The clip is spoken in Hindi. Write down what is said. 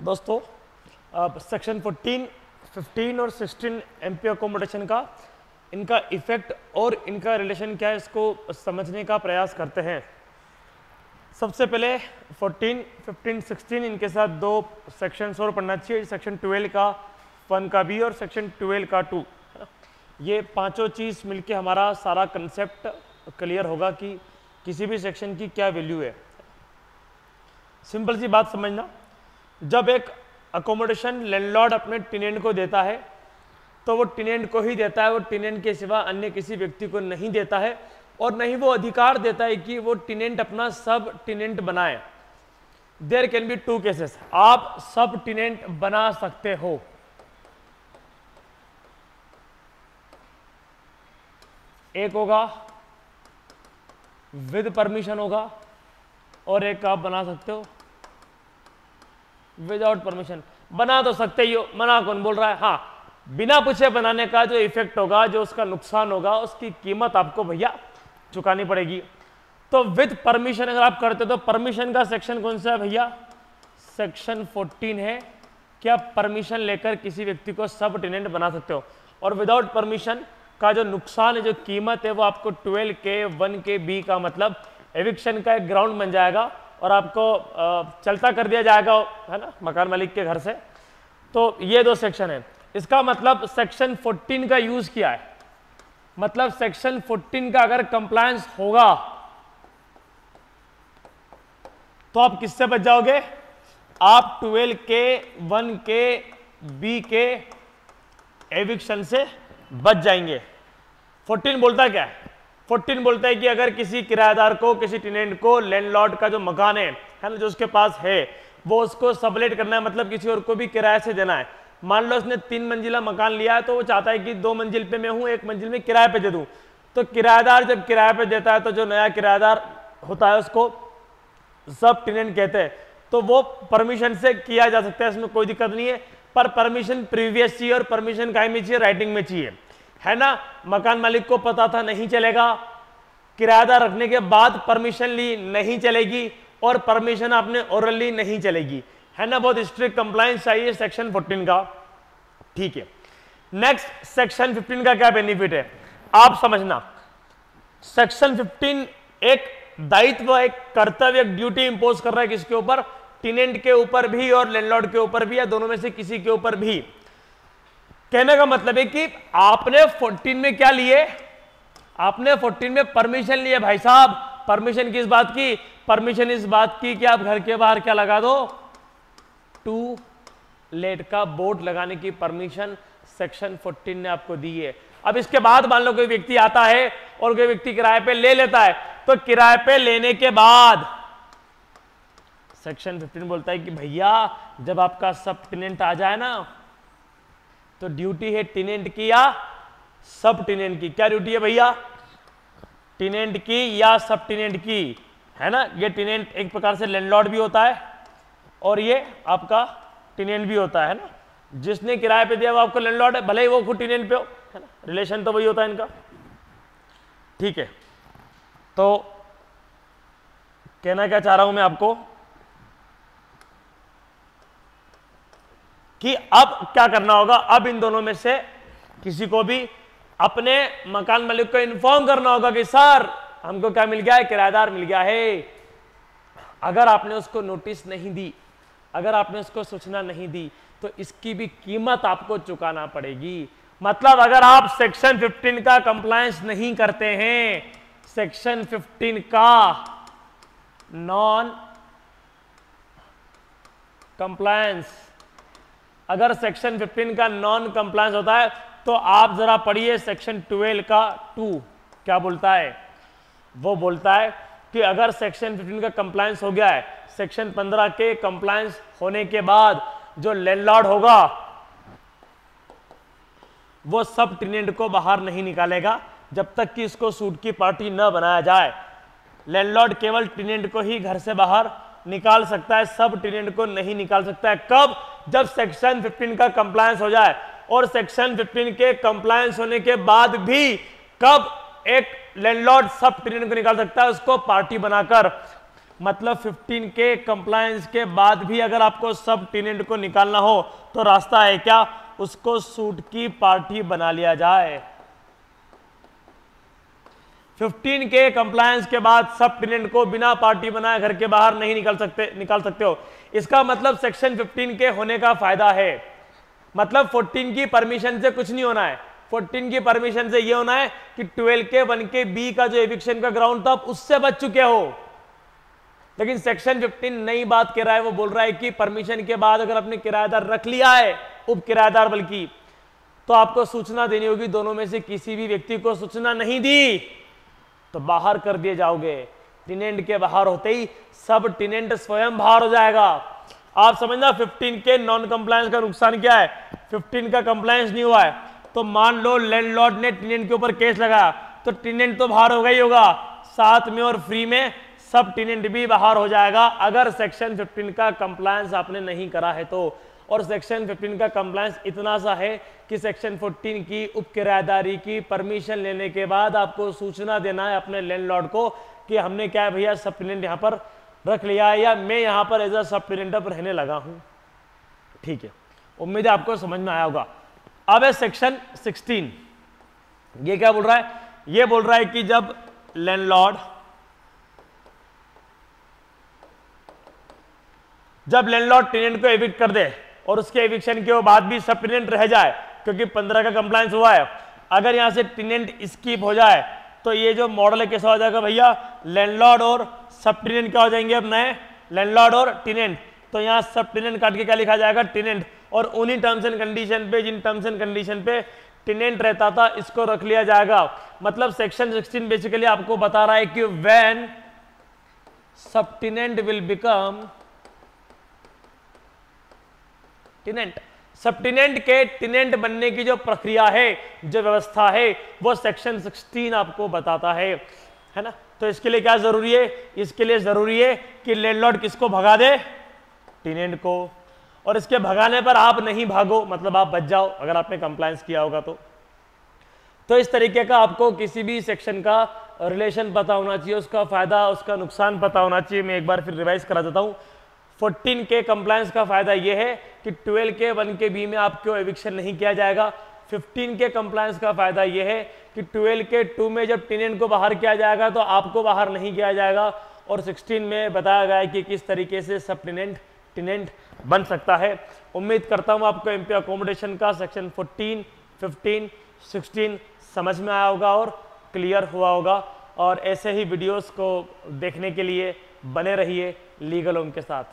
दोस्तों सेक्शन 14, 15 और 16 एमपी अकोमोडेशन का इनका इफेक्ट और इनका रिलेशन क्या है इसको समझने का प्रयास करते हैं। सबसे पहले 14, 15, 16 इनके साथ दो सेक्शंस और पढ़ना चाहिए। सेक्शन 12 का 1 का बी और सेक्शन 12 का 2, ये पांचों चीज़ मिलके हमारा सारा कंसेप्ट क्लियर होगा कि किसी भी सेक्शन की क्या वैल्यू है। सिंपल सी बात समझना, जब एक अकोमोडेशन लैंडलॉर्ड अपने टेनेंट को देता है तो वो टेनेंट को ही देता है, वो टेनेंट के सिवा अन्य किसी व्यक्ति को नहीं देता है और नहीं वो अधिकार देता है कि वो टेनेंट अपना सब टेनेंट बनाए। There can be two cases, आप सब टेनेंट बना सकते हो। एक होगा विद परमिशन होगा और एक आप बना सकते हो विदाउट परमिशन। बना तो सकते ही हो, मना कौन बोल रहा है। हाँ, बिना पूछे बनाने का जो इफेक्ट होगा, जो उसका नुकसान होगा, उसकी कीमत आपको भैया चुकानी पड़ेगी। तो विद परमिशन अगर आप करते तो परमिशन का सेक्शन कौन सा है भैया? सेक्शन 14 है कि आप परमिशन लेकर किसी व्यक्ति को सब टेनेंट बना सकते हो। और विदाउट परमिशन का जो नुकसान है, जो कीमत है, वो आपको 12 के 1 के बी का मतलब एविक्शन का एक ग्राउंड बन जाएगा और आपको चलता कर दिया जाएगा, है ना, मकान मालिक के घर से। तो ये दो सेक्शन है। इसका मतलब सेक्शन 14 का यूज किया है, मतलब सेक्शन 14 का अगर कंप्लायंस होगा तो आप किससे बच जाओगे? आप 12 के 1 के बी के एविक्शन से बच जाएंगे। 14 बोलता क्या है? 14 बोलता है कि अगर किसी किराएदार को, किसी टेनेंट को लैंडलॉर्ड का जो मकान है ना, जो उसके पास है, वो उसको सबलेट करना है, मतलब किसी और को भी किराए से देना है। मान लो उसने 3 मंजिला मकान लिया है तो वो चाहता है कि 2 मंजिल पे मैं हूं, 1 मंजिल में किराए पे दे दूं। तो किराएदार जब किराए पे देता है तो जो नया किराएदार होता है उसको सब टेनेंट कहते हैं। तो वो परमिशन से किया जा सकता है, इसमें कोई दिक्कत नहीं है। पर परमिशन प्रीवियस चाहिए और परमिशन काहे में चाहिए? राइटिंग में चाहिए, है ना। मकान मालिक को पता था नहीं चलेगा, किराएदार रखने के बाद परमिशन ली नहीं चलेगी, और परमिशन आपने ओरली नहीं चलेगी, है ना। बहुत स्ट्रिक्ट कंप्लायंस चाहिए सेक्शन 14 का, ठीक है। नेक्स्ट सेक्शन 15 का क्या बेनिफिट है आप समझना। सेक्शन 15 एक दायित्व, एक कर्तव्य, एक ड्यूटी इंपोज कर रहा है किसके ऊपर? टेनेंट के ऊपर भी और लैंडलॉर्ड के ऊपर भी, या दोनों में से किसी के ऊपर भी। कहने का मतलब है कि आपने 14 में क्या लिए? आपने 14 में परमिशन लिए भाई साहब। परमिशन किस बात की? परमिशन इस बात की कि आप घर के बाहर क्या लगा दो? टू लेट का बोर्ड लगाने की परमिशन सेक्शन 14 ने आपको दी है। अब इसके बाद मान लो कोई व्यक्ति आता है और कोई व्यक्ति किराए पे ले लेता है, तो किराए पे लेने के बाद सेक्शन 15 बोलता है कि भैया जब आपका सब टेनेंट आ जाए ना, तो ड्यूटी है टेनेंट की या सब टेनेंट की? क्या ड्यूटी है भैया? टेनेंट की या सब टेनेंट की, है ना। ये टेनेंट एक प्रकार से लैंडलॉर्ड भी होता है और ये आपका टेनेंट भी होता है ना। जिसने किराए पे दिया वो आपका लैंडलॉर्ड है, भले ही वो खुद टेनेंट पे हो, है ना। रिलेशन तो वही होता है इनका, ठीक है। तो कहना क्या चाह रहा हूं मैं आपको कि अब क्या करना होगा? अब इन दोनों में से किसी को भी अपने मकान मालिक को इन्फॉर्म करना होगा कि सर हमको क्या मिल गया है? किराएदार मिल गया है। अगर आपने उसको नोटिस नहीं दी, अगर आपने उसको सूचना नहीं दी, तो इसकी भी कीमत आपको चुकाना पड़ेगी। मतलब अगर आप सेक्शन 15 का कंप्लायंस नहीं करते हैं, सेक्शन 15 का नॉन कंप्लायंस, अगर सेक्शन 15 का नॉन कंप्लायंस होता है तो आप जरा पढ़िए सेक्शन 12 का 2 क्या बोलता है। वो बोलता है कि अगर सेक्शन 15 का कंप्लायंस हो गया है, सेक्शन 15 के कंप्लायंस होने के बाद जो लैंडलॉर्ड होगा वो सब टेनेंट को बाहर नहीं निकालेगा जब तक कि इसको सूट की पार्टी न बनाया जाए। लैंडलॉर्ड केवल टेनेंट को ही घर से बाहर निकाल सकता है, सब टेनेंट को नहीं निकाल सकता है। कब? जब सेक्शन 15 का कंप्लायंस हो जाए। और सेक्शन 15 के कंप्लायंस होने के बाद भी कब एक लैंडलॉर्ड सब टेनेंट को निकाल सकता है? उसको पार्टी बनाकर। मतलब 15 के कंप्लायंस के बाद भी अगर आपको सब टेनेंट को निकालना हो तो रास्ता है क्या, उसको सूट की पार्टी बना लिया जाए। 15 के कंप्लायंस के बाद सब टेनेंट को बिना पार्टी बनाए घर के बाहर नहीं निकाल सकते हो। इसका मतलब सेक्शन 15 के होने का फायदा है, मतलब 14 की परमिशन से कुछ नहीं होना है। 14 की परमिशन से ये होना है कि 12 के 1 के बी का जो एविक्शन का ग्राउंड था उससे बच चुके हो। लेकिन सेक्शन 15 नई बात कह रहा है, वो बोल रहा है कि परमिशन के बाद अगर आपने किराएदार रख लिया है, उप किराएदार बल्कि, तो आपको सूचना देनी होगी। दोनों में से किसी भी व्यक्ति को सूचना नहीं दी तो बाहर कर दिए जाओगे। टेनेंट के बाहर होते ही सब टेनेंट स्वयं बाहर हो जाएगा। आप समझना 15 के नॉन कंप्लायंस का नुकसान क्या है। 15 का कंप्लायंस नहीं हुआ है तो मान लो लैंडलॉर्ड ने टेनेंट के ऊपर केस लगाया तो टेनेंट तो बाहर होगा ही होगा, साथ में और फ्री में सब टेनेंट भी बाहर हो जाएगा अगर सेक्शन 15 का कंप्लायंस आपने नहीं करा है तो। और सेक्शन 15 का कंप्लायंस इतना सा है कि सेक्शन 14 की उप किराएदारी की परमिशन लेने के बाद आपको सूचना देना है अपने लैंडलॉर्ड को कि हमने क्या है भैया सब टेनेंट यहाँ पर रख लिया है या मैं यहाँ पर एज अ सब टेनेंट पर रहने लगा हूँ। ठीक है, उम्मीद है आपको समझ में आया होगा। अब है सेक्शन 16। ये क्या बोल रहा है, ये बोल रहा है कि जब लैंडलॉर्ड टेनेंट को एविक्ट कर दे और उसके एविक्शन के बाद भी सब टेनेंट रह जाए क्योंकि 15 का कंप्लायंस हुआ है, अगर यहां से टेनेंट स्किप हो जाए तो ये जो मॉडल है कैसा हो जाएगा भैया, लैंडलॉर्ड और सब टेनेंट क्या हो जाएंगे अब नए, लैंडलॉर्ड और टेनेंट। तो यहां सब टेनेंट काट के क्या लिखा जाएगा, टेनेंट। और उन्हीं टर्म्स एंड कंडीशन पे, जिन टर्म्स एंड कंडीशन पे टेनेंट रहता था, इसको रख लिया जाएगा। मतलब सेक्शन 16 बेसिकली आपको बता रहा है कि व्हेन सब टेनेंट विल बिकम टेनेंट, सब टेनेंट के टेनेंट बनने की जो प्रक्रिया है, जो व्यवस्था है, वो सेक्शन 16 आपको बताता है ना। तो इसके लिए क्या जरूरी है, इसके लिए जरूरी है कि लैंडलॉर्ड किसको भगा दे, टेनेंट को। और इसके भगाने पर आप नहीं भागो, मतलब आप बच जाओ अगर आपने कंप्लायंस किया होगा तो इस तरीके का आपको किसी भी सेक्शन का रिलेशन पता होना चाहिए, उसका फायदा उसका नुकसान पता होना चाहिए। मैं एक बार फिर रिवाइज करा देता हूं। 14 के कंप्लायंस का फायदा यह है कि 12 के 1 के बी में आपको एविक्शन नहीं किया जाएगा। 15 के कंप्लायंस का फायदा यह है कि 12 के 2 में जब टेनेंट को बाहर किया जाएगा तो आपको बाहर नहीं किया जाएगा। और 16 में बताया गया है कि किस तरीके से सब टेनेंट बन सकता है। उम्मीद करता हूं आपको एमपी अकोमोडेशन का सेक्शन 14, 15, 16 समझ में आया होगा और क्लियर हुआ होगा। और ऐसे ही वीडियोस को देखने के लिए बने रहिए लीगल होम के साथ।